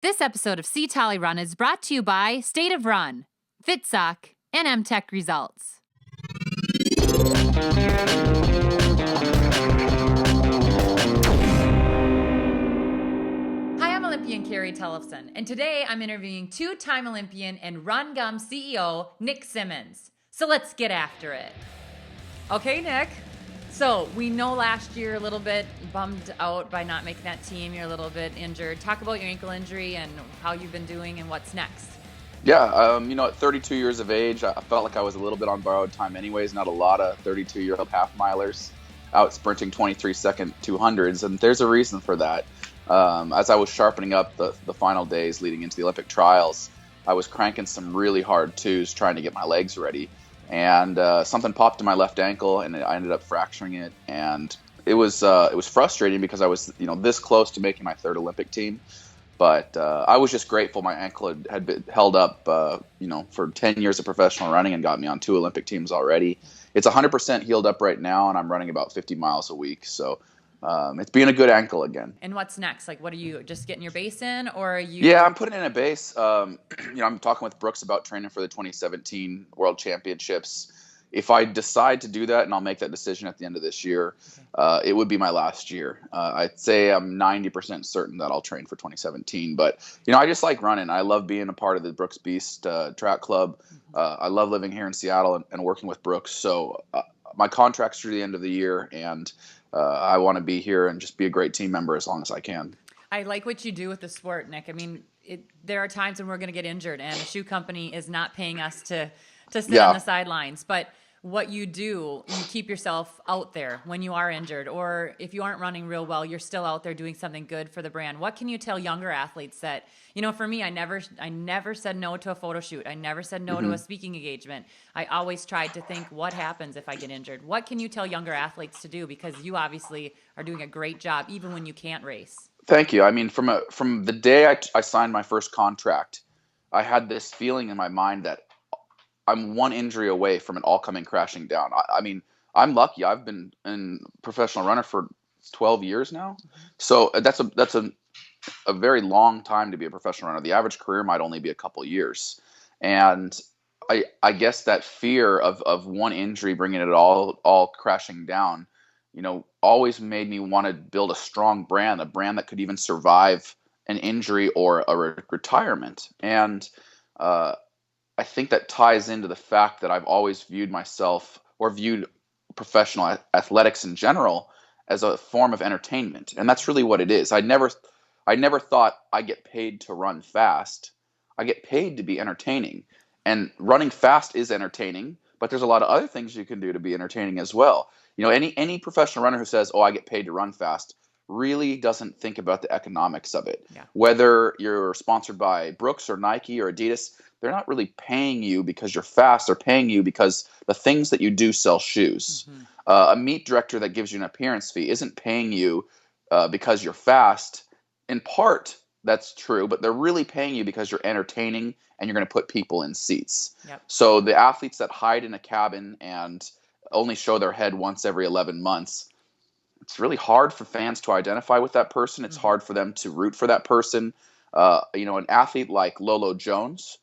This episode of Tolle Run is brought to you by State of Run, FitSock, and MTech Results. Hi, I'm Olympian Carrie Tollefson, and today I'm interviewing two-time Olympian and Run Gum CEO, Nick Symmonds. So let's get after it. Okay, Nick. So we know last year a little bit bummed out by not making that team. You're a little bit injured. Talk about your ankle injury and how you've been doing and what's next. Yeah, at 32 years of age, I felt like I was a little bit on borrowed time anyways. Not a lot of 32-year-old half-milers out sprinting 23-second 200s, and there's a reason for that. As I was sharpening up the final days leading into the Olympic trials, I was cranking some really hard twos trying to get my legs ready. And something popped in my left ankle, and I ended up fracturing it. And it was frustrating because I was this close to making my third Olympic team, but I was just grateful my ankle had been held up for 10 years of professional running and got me on 2 Olympic teams already. It's 100% healed up right now, and I'm running about 50 miles a week. So it's being a good ankle again. And what's next? Like, what are you just getting your base in, or are you? Yeah, I'm putting in a base. I'm talking with Brooks about training for the 2017 World Championships. If I decide to do that, and I'll make that decision at the end of this year, it would be my last year. I'd say I'm 90% certain that I'll train for 2017. But I just like running. I love being a part of the Brooks Beast track club. I love living here in Seattle and working with Brooks. So my contract's through the end of the year, and I want to be here and just be a great team member as long as I can. I like what you do with the sport, Nick. I mean, there are times when we're going to get injured, and a shoe company is not paying us to sit on the sidelines. But what you do, you keep yourself out there when you are injured, or if you aren't running real well, you're still out there doing something good for the brand. What can you tell younger athletes that, for me, I never said no to a photo shoot. I never said no to a speaking engagement. I always tried to think, what happens if I get injured? What can you tell younger athletes to do? Because you obviously are doing a great job, even when you can't race. Thank you. I mean, from the day I signed my first contract, I had this feeling in my mind that I'm one injury away from it all coming crashing down. I mean, I'm lucky. I've been a professional runner for 12 years now. So that's a very long time to be a professional runner. The average career might only be a couple years. And I guess that fear of one injury bringing it all crashing down, always made me want to build a strong brand, a brand that could even survive an injury or a retirement. And I think that ties into the fact that I've always viewed myself, or viewed professional athletics in general, as a form of entertainment. And that's really what it is. I never thought I get paid to run fast. I get paid to be entertaining. And running fast is entertaining, but there's a lot of other things you can do to be entertaining as well. Any professional runner who says, "Oh, I get paid to run fast," really doesn't think about the economics of it. Yeah. Whether you're sponsored by Brooks or Nike or Adidas, they're not really paying you because you're fast. They're paying you because the things that you do sell shoes. A meet director that gives you an appearance fee isn't paying you because you're fast. In part, that's true, but they're really paying you because you're entertaining and you're going to put people in seats. Yep. So the athletes that hide in a cabin and only show their head once every 11 months, it's really hard for fans to identify with that person. It's hard for them to root for that person. An athlete like Lolo Jones,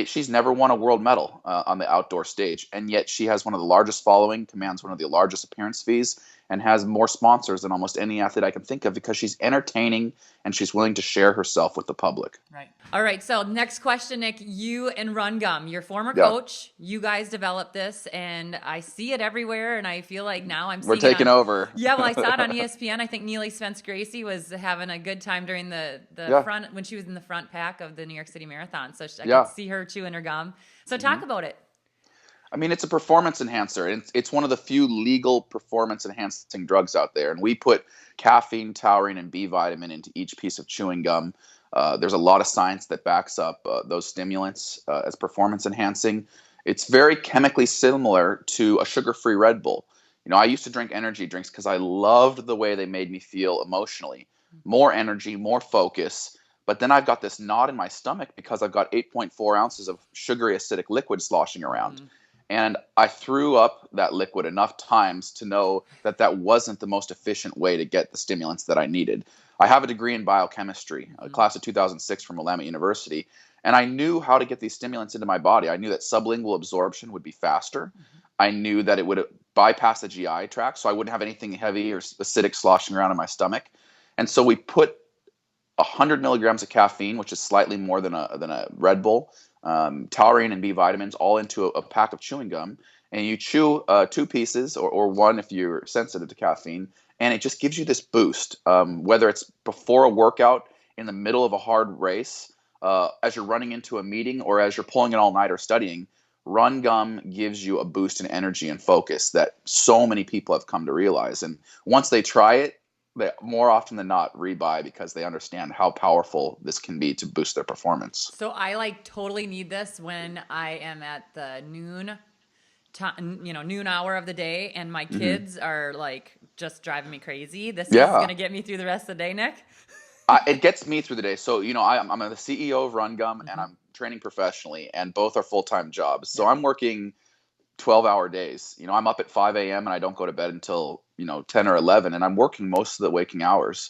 she's never won a world medal on the outdoor stage, and yet she has one of the largest following, commands one of the largest appearance fees, and has more sponsors than almost any athlete I can think of because she's entertaining and she's willing to share herself with the public. Right. All right. So next question, Nick, you and Run Gum, your former coach, you guys developed this, and I see it everywhere, and I feel like now I'm seeing We're taking over. Yeah, well, I saw it on ESPN. I think Neely Spence-Gracie was having a good time during the front, when she was in the front pack of the New York City Marathon. So I could see her chewing her gum. So talk about it. I mean, it's a performance enhancer, and it's one of the few legal performance-enhancing drugs out there. And we put caffeine, taurine, and B vitamin into each piece of chewing gum. There's a lot of science that backs up those stimulants as performance-enhancing. It's very chemically similar to a sugar-free Red Bull. I used to drink energy drinks because I loved the way they made me feel emotionally. More energy, more focus. But then I've got this knot in my stomach because I've got 8.4 ounces of sugary acidic liquid sloshing around. And I threw up that liquid enough times to know that wasn't the most efficient way to get the stimulants that I needed. I have a degree in biochemistry, a Mm-hmm. class of 2006 from Willamette University, and I knew how to get these stimulants into my body. I knew that sublingual absorption would be faster. Mm-hmm. I knew that it would bypass the GI tract, so I wouldn't have anything heavy or acidic sloshing around in my stomach. And so we put 100 milligrams of caffeine, which is slightly more than a Red Bull, taurine and B vitamins, all into a pack of chewing gum. And you chew 2 pieces or one if you're sensitive to caffeine, and it just gives you this boost. Whether it's before a workout, in the middle of a hard race, as you're running into a meeting, or as you're pulling an all-nighter studying, Run Gum gives you a boost in energy and focus that so many people have come to realize. And once they try it, they more often than not rebuy because they understand how powerful this can be to boost their performance. So I like totally need this when I am at the noon time, noon hour of the day, and my kids are like just driving me crazy. This is Yeah. gonna get me through the rest of the day, Nick. It gets me through the day. So, I'm the CEO of Run Gum, and I'm training professionally, and both are full-time jobs. So I'm working 12-hour days. I'm up at 5 a.m. and I don't go to bed until, 10 or 11, and I'm working most of the waking hours.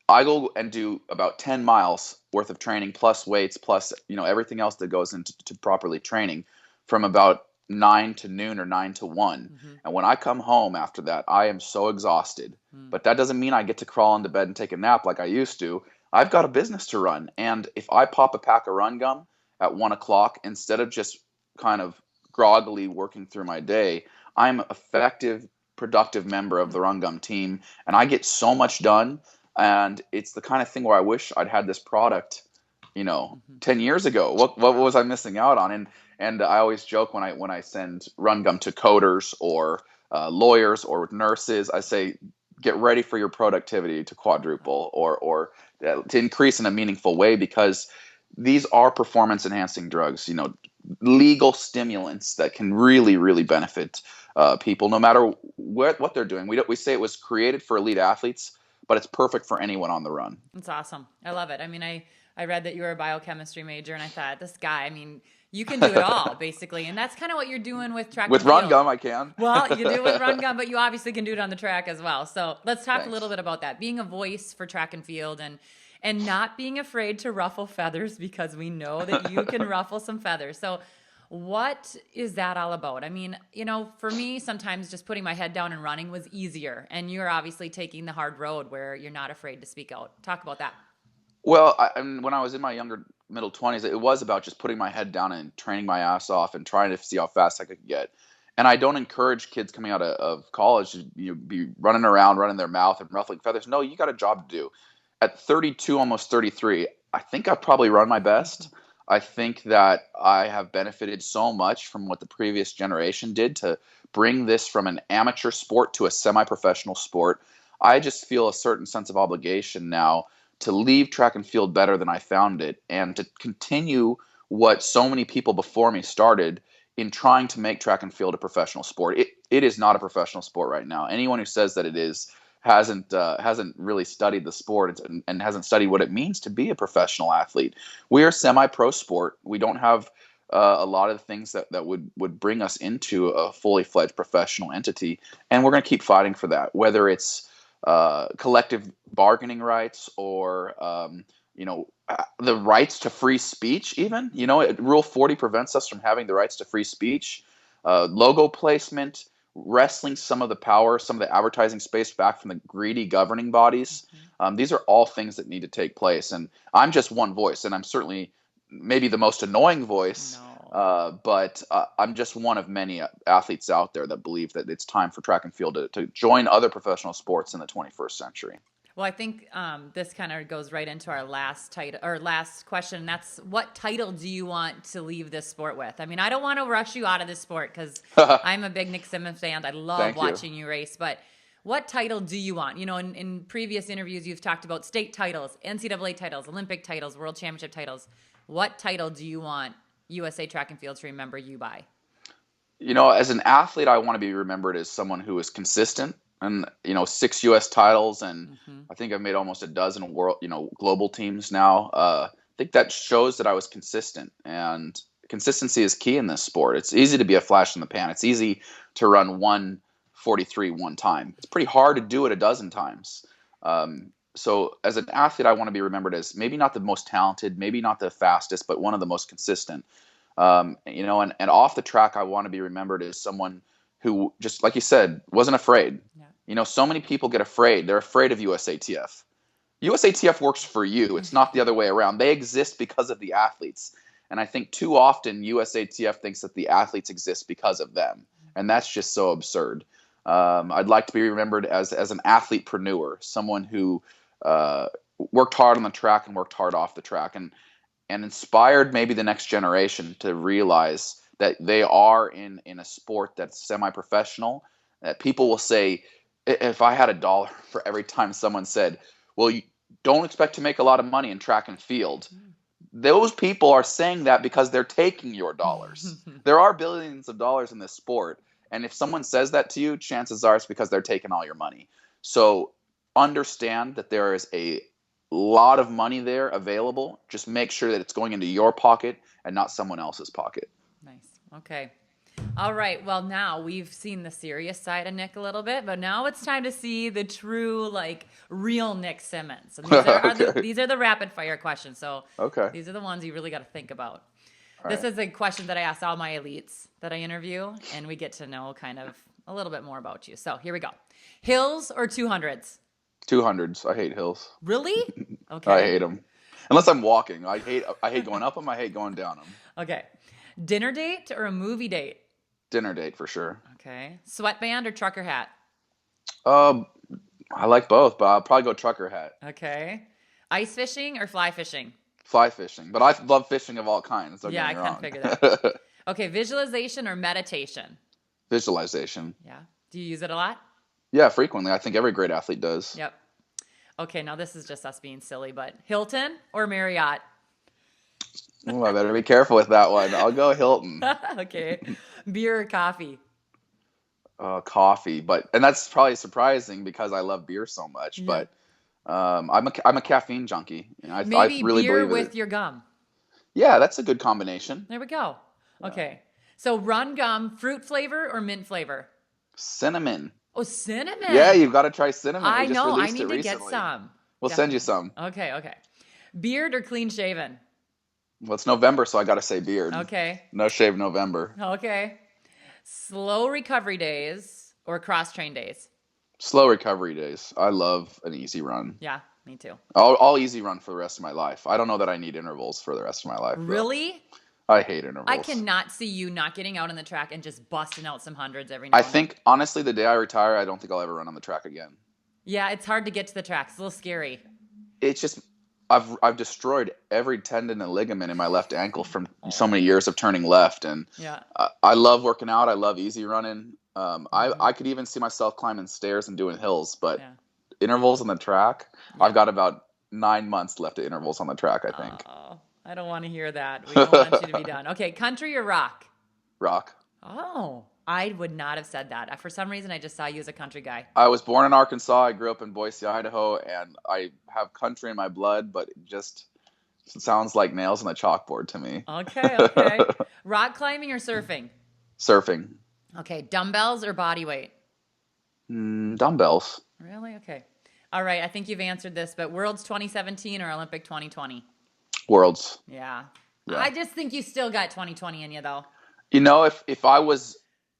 I go and do about 10 miles worth of training, plus weights, plus, everything else that goes into properly training, from about 9 to noon or 9 to 1. Mm-hmm. And when I come home after that, I am so exhausted. Mm. But that doesn't mean I get to crawl into bed and take a nap like I used to. I've got a business to run. And if I pop a pack of Run Gum at 1 o'clock, instead of just kind of groggily working through my day, I'm an effective, productive member of the Run Gum team, and I get so much done. And it's the kind of thing where I wish I'd had this product, 10 years ago. What was I missing out on? And I always joke when I send Run Gum to coders or lawyers or nurses, I say, get ready for your productivity to quadruple or to increase in a meaningful way, because these are performance enhancing drugs, legal stimulants that can really, really benefit people, no matter what they're doing. We say it was created for elite athletes, but it's perfect for anyone on the run. It's awesome. I love it. I mean, I read that you were a biochemistry major, and I thought, this guy, I mean, you can do it all, basically. And that's kind of what you're doing with track With and field. Run Gum, I can. Well, you do it with Run Gum, but you obviously can do it on the track as well. So let's talk Thanks. a little bit about that. Being a voice for track and field, and not being afraid to ruffle feathers, because we know that you can ruffle some feathers. So what is that all about? I mean, for me, sometimes just putting my head down and running was easier. And you're obviously taking the hard road where you're not afraid to speak out. Talk about that. Well, when I was in my younger middle 20s, it was about just putting my head down and training my ass off and trying to see how fast I could get. And I don't encourage kids coming out of college to be running around, running their mouth and ruffling feathers. No, you got a job to do. At 32, almost 33, I think I've probably run my best. I think that I have benefited so much from what the previous generation did to bring this from an amateur sport to a semi-professional sport. I just feel a certain sense of obligation now to leave track and field better than I found it, and to continue what so many people before me started in trying to make track and field a professional sport. It is not a professional sport right now. Anyone who says that it is hasn't really studied the sport and hasn't studied what it means to be a professional athlete. We are a semi-pro sport. We don't have a lot of the things that would bring us into a fully fledged professional entity, and we're going to keep fighting for that, whether it's collective bargaining rights or the rights to free speech. Even Rule 40 prevents us from having the rights to free speech. Logo placement, wrestling some of the power, some of the advertising space back from the greedy governing bodies. These are all things that need to take place, and I'm just one voice, and I'm certainly maybe the most annoying voice. But I'm just one of many athletes out there that believe that it's time for track and field to join other professional sports in the 21st century. Well, I think this kind of goes right into our last question. And that's, what title do you want to leave this sport with? I mean, I don't want to rush you out of this sport, because I'm a big Nick Symmonds fan. I love watching you race, but what title do you want? In previous interviews, you've talked about state titles, NCAA titles, Olympic titles, World Championship titles. What title do you want USA Track and Field to remember you by? As an athlete, I want to be remembered as someone who is consistent, and 6 U.S. titles, and I think I've made almost a dozen global teams now. I think that shows that I was consistent, and consistency is key in this sport. It's easy to be a flash in the pan. It's easy to run 1:43 one time. It's pretty hard to do it a dozen times. so as an athlete, I want to be remembered as maybe not the most talented, maybe not the fastest, but one of the most consistent. And off the track, I want to be remembered as someone who, just like you said, wasn't afraid. Yeah. So many people get afraid. They're afraid of USATF. USATF works for you. It's not the other way around. They exist because of the athletes. And I think too often USATF thinks that the athletes exist because of them. And that's just so absurd. I'd like to be remembered as an athletepreneur, someone who worked hard on the track and worked hard off the track, and inspired maybe the next generation to realize that they are in a sport that's semi-professional, that people will say, if I had $1 for every time someone said, well, you don't expect to make a lot of money in track and field. Those people are saying that because they're taking your dollars. There are billions of dollars in this sport. And if someone says that to you, chances are it's because they're taking all your money. So understand that there is a lot of money there available. Just make sure that it's going into your pocket and not someone else's pocket. Nice. Okay. All right. Well, now we've seen the serious side of Nick a little bit, but now it's time to see the true, real Nick Symmonds. And these are the rapid fire questions. So these are the ones you really got to think about. This is a question that I ask all my elites that I interview, and we get to know kind of a little bit more about you. So here we go. Hills or 200s? 200s. I hate hills. Really? Okay. I hate them. Unless I'm walking. I hate going up them. I hate going down them. Okay. Dinner date or a movie date? Dinner date for sure. Okay. Sweatband or trucker hat? I like both, but I'll probably go trucker hat. Okay. Ice fishing or fly fishing? Fly fishing, but I love fishing of all kinds. Don't get me wrong. I kind of figured that. Okay. Visualization or meditation? Visualization. Yeah. Do you use it a lot? Yeah, frequently. I think every great athlete does. Yep. Okay. Now this is just us being silly, but Hilton or Marriott? Ooh, I better be careful with that one. I'll go Hilton. Okay. Beer or coffee? Coffee, and that's probably surprising because I love beer so much. Yeah. But I'm a caffeine junkie. I really beer believe with your gum. Yeah, that's a good combination. There we go. Okay. So run gum, fruit flavor or mint flavor? Cinnamon. Oh, cinnamon. Yeah, you've got to try cinnamon. I know. I need to get some. We'll send you some. Okay. Beard or clean shaven? Well, it's November, so I got to say beard. Okay. No shave November. Okay. Slow recovery days or cross train days? Slow recovery days. I love an easy run. Yeah, me too. I'll easy run for the rest of my life. I don't know that I need intervals for the rest of my life. Really? I hate intervals. I cannot see you not getting out on the track and just busting out some hundreds every now and then. I think, honestly, the day I retire, I don't think I'll ever run on the track again. Yeah, it's hard to get to the track. It's a little scary. It's just, I've destroyed every tendon and ligament in my left ankle from so many years of turning left. And I love working out. I love easy running. I could even see myself climbing stairs and doing hills, but intervals on the track, I've got about 9 months left of intervals on the track, I think. Oh, I don't want to hear that. We don't want you to be done. Okay, country or rock? Rock. Oh, I would not have said that. For some reason, I just saw you as a country guy. I was born in Arkansas. I grew up in Boise, Idaho, and I have country in my blood, but it just sounds like nails on a chalkboard to me. Okay. Rock climbing or surfing? Surfing. Okay, dumbbells or body weight? Dumbbells. Really? Okay. All right, I think you've answered this, but Worlds 2017 or Olympic 2020? Worlds. Yeah. I just think you still got 2020 in you, though. You know, if I would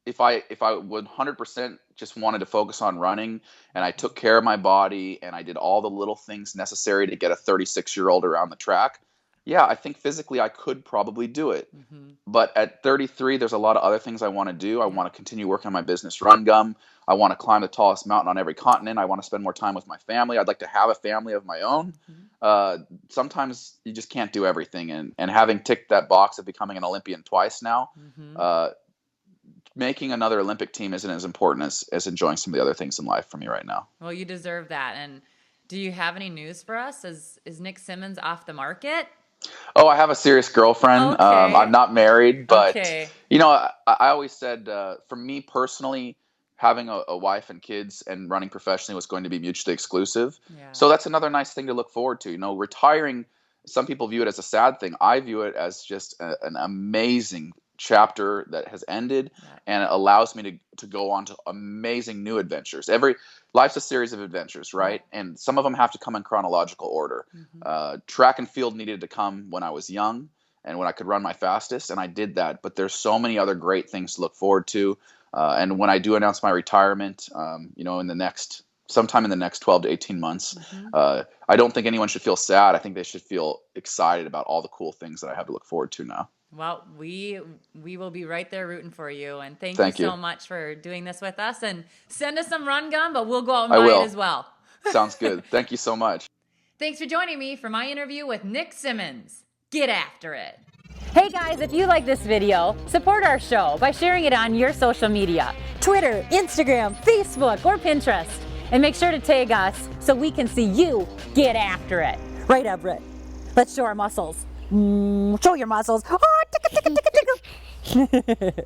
100% just wanted to focus on running, and I took care of my body and I did all the little things necessary to get a 36-year-old around the track, yeah, I think physically I could probably do it. Mm-hmm. But at 33, there's a lot of other things I want to do. I want to continue working on my business, Run Gum. I want to climb the tallest mountain on every continent. I want to spend more time with my family. I'd like to have a family of my own. Mm-hmm. Sometimes you just can't do everything. And having ticked that box of becoming an Olympian twice now, making another Olympic team isn't as important as enjoying some of the other things in life for me right now. Well, you deserve that. And do you have any news for us? Is Nick Symmonds off the market? Oh, I have a serious girlfriend. Okay. I'm not married, but you know, I always said for me personally, having a wife and kids and running professionally was going to be mutually exclusive. Yeah. So that's another nice thing to look forward to. You know, retiring, some people view it as a sad thing. I view it as just an amazing chapter that has ended, and it allows me to go on to amazing new adventures. Life's a series of adventures, right? And some of them have to come in chronological order. Track and field needed to come when I was young and when I could run my fastest, and I did that. But there's so many other great things to look forward to. And when I do announce my retirement, sometime in the next 12 to 18 months, I don't think anyone should feel sad. I think they should feel excited about all the cool things that I have to look forward to now. Well, we will be right there rooting for you. And thank you so much for doing this with us. And send us some run gum, but we'll go out and buy it as well. Sounds good. Thank you so much. Thanks for joining me for my interview with Nick Symmonds. Get after it. Hey guys, if you like this video, support our show by sharing it on your social media, Twitter, Instagram, Facebook, or Pinterest. And make sure to tag us so we can see you get after it. Right, Everett? Let's show our muscles. Show your muscles. Oh, tickle, tickle, tickle, tickle.